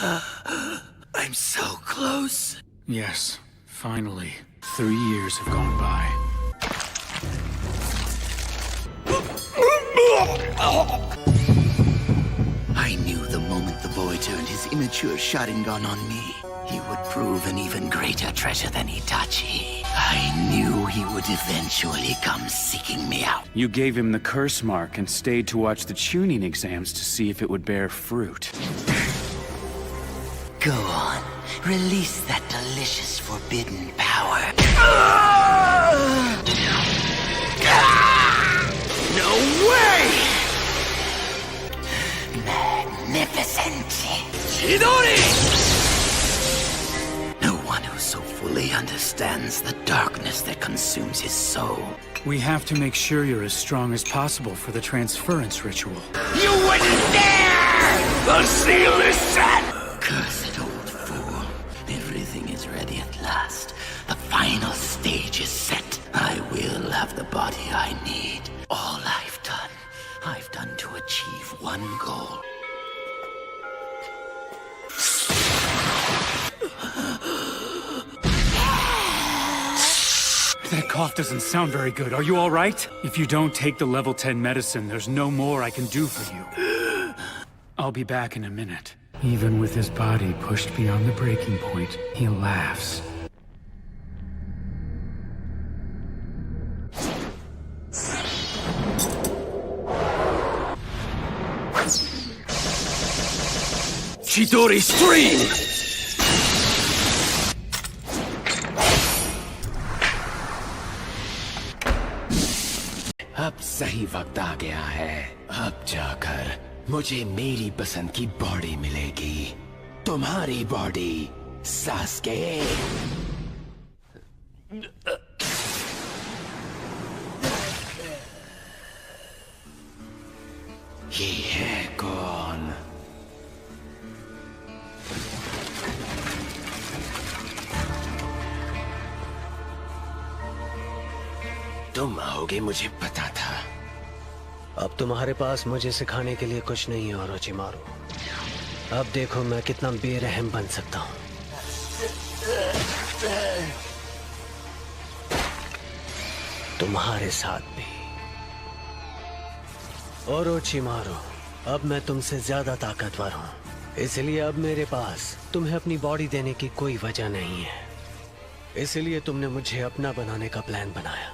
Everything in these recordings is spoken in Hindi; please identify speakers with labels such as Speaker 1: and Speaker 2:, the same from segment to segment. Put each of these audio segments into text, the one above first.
Speaker 1: I'm so close.
Speaker 2: Yes, finally. 3 years have gone by.
Speaker 1: I knew the moment the boy turned his immature Sharingan on me, he would prove an even greater treasure than Itachi. I knew he would eventually come seeking me out.
Speaker 2: You gave him the curse mark and stayed to watch the tuning exams to see if it would bear fruit.
Speaker 1: Go on. Release that delicious forbidden power. No way! Magnificent. Chidori! No one who so fully understands the darkness that consumes his soul.
Speaker 2: We have to make sure you're as strong as possible for the transference ritual.
Speaker 1: You wouldn't dare! The seal is set! Cursed old fool. Everything is ready at last. The final stage is set. I will have the body I need. All I've done to achieve one goal.
Speaker 2: That cough doesn't sound very good. Are you all right? If you don't take the level 10 medicine, there's no more I can do for you. I'll be back in a minute. Even with his body pushed beyond the breaking point, he laughs.
Speaker 1: Chidori Stream!
Speaker 3: अब सही वक्त आ गया है। अब जाकर मुझे मेरी पसंद की बॉडी मिलेगी। तुम्हारी बॉडी, सास्के। ये है कौन? तुम आओगे मुझे पता था।
Speaker 4: अब तुम्हारे पास मुझे सिखाने के लिए कुछ नहीं है ओरोचिमारू। अब देखो मैं कितना बेरहम बन सकता हूँ। तुम्हारे साथ भी। ओरोचिमारू, अब मैं तुमसे ज्यादा ताकतवर हूँ, इसलिए अब मेरे पास तुम्हें अपनी बॉडी देने की कोई वजह नहीं है। इसलिए तुमने मुझे अपना बनाने का प्लान बनाया।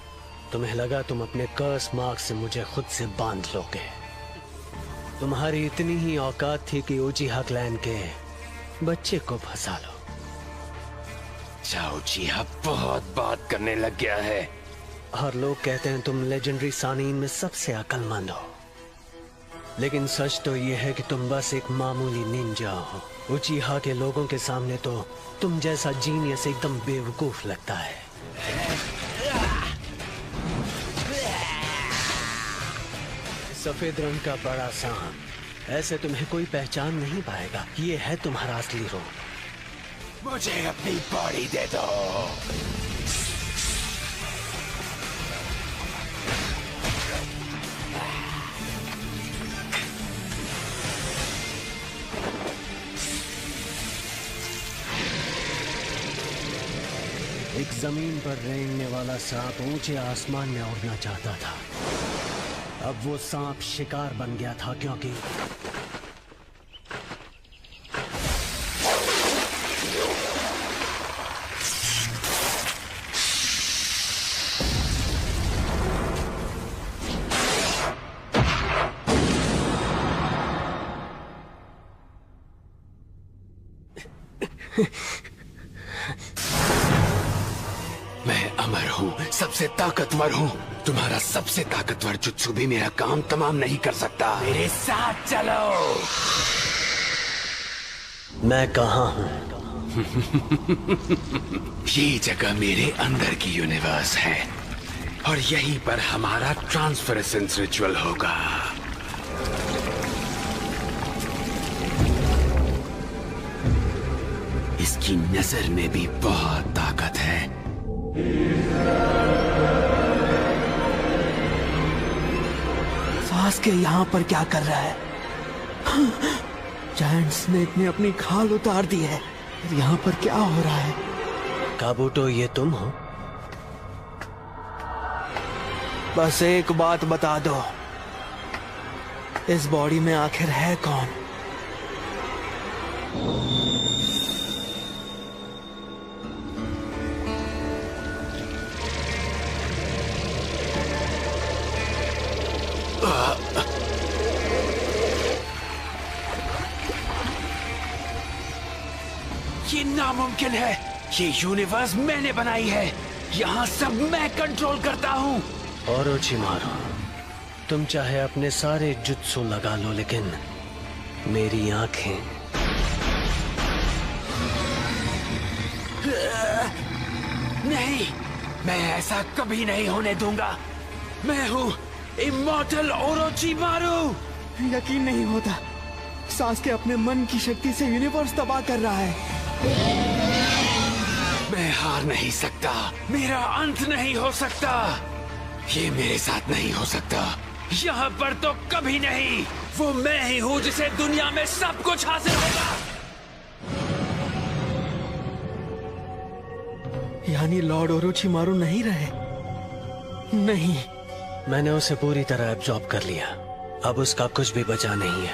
Speaker 4: तुम्हें लगा तुम अपने कर्स मार्क से मुझे खुद से बांध लोगे। तुम्हारी इतनी ही औकात थी कि उचिहा क्लैन के बच्चे को फंसा लो।
Speaker 3: उचिहा बहुत बात करने लग गया है।
Speaker 4: और लोग कहते हैं तुम लेजेंडरी सानीन में सबसे अक्लमंद हो, लेकिन सच तो ये है कि तुम बस एक मामूली निंजा हो। उचिहा के लोगों के सामने तो तुम जैसा जीनियस एकदम बेवकूफ लगता है। सफेद रंग का बड़ा सांप, ऐसे तुम्हें कोई पहचान नहीं पाएगा। ये है तुम्हारा असली रूप।
Speaker 3: मुझे अपनी बॉडी दे दो।
Speaker 4: एक जमीन पर रेंगने वाला सांप ऊंचे आसमान में उड़ना चाहता था। अब वो सांप शिकार बन गया था, क्योंकि
Speaker 3: मैं अमर हूँ, सबसे ताकतवर हूँ। तुम्हारा सबसे ताकतवर जुत्सु भी मेरा काम तमाम नहीं कर सकता। मेरे साथ चलो।
Speaker 4: मैं कहाँ हूँ?
Speaker 3: ये जगह मेरे अंदर की यूनिवर्स है और यहीं पर हमारा ट्रांसफरेंस रिचुअल होगा। इसकी नजर में भी बहुत ताकत है।
Speaker 1: सास्के यहाँ पर क्या कर रहा है?
Speaker 5: जायंट्स ने इतनी अपनी खाल उतार दी है। यहाँ पर क्या हो रहा है?
Speaker 4: काबूटो, ये तुम हो?
Speaker 5: बस एक बात बता दो, इस बॉडी में आखिर है कौन?
Speaker 3: ये नामुमकिन है। ये यूनिवर्स मैंने बनाई है। यहाँ सब मैं कंट्रोल करता हूँ।
Speaker 4: ओरोचिमारू, तुम चाहे अपने सारे जुत्सु लगा लो, लेकिन मेरी आंखें
Speaker 3: नहीं, मैं ऐसा कभी नहीं होने दूंगा। मैं हूँ इमॉर्टल ओरोचिमारू।
Speaker 5: यकीन नहीं होता, सांस के अपने मन की शक्ति से यूनिवर्स तबाह कर रहा है।
Speaker 3: मैं हार नहीं सकता। मेरा अंत नहीं हो सकता। ये मेरे साथ नहीं हो सकता। यहाँ पर तो कभी नहीं। वो मैं ही हूँ जिसे दुनिया में सब कुछ हासिल होगा।
Speaker 5: यानी लॉर्ड ओरोचिमारू नहीं रहे? नहीं,
Speaker 4: मैंने उसे पूरी तरह एब्जॉर्ब कर लिया। अब उसका कुछ भी बचा नहीं है।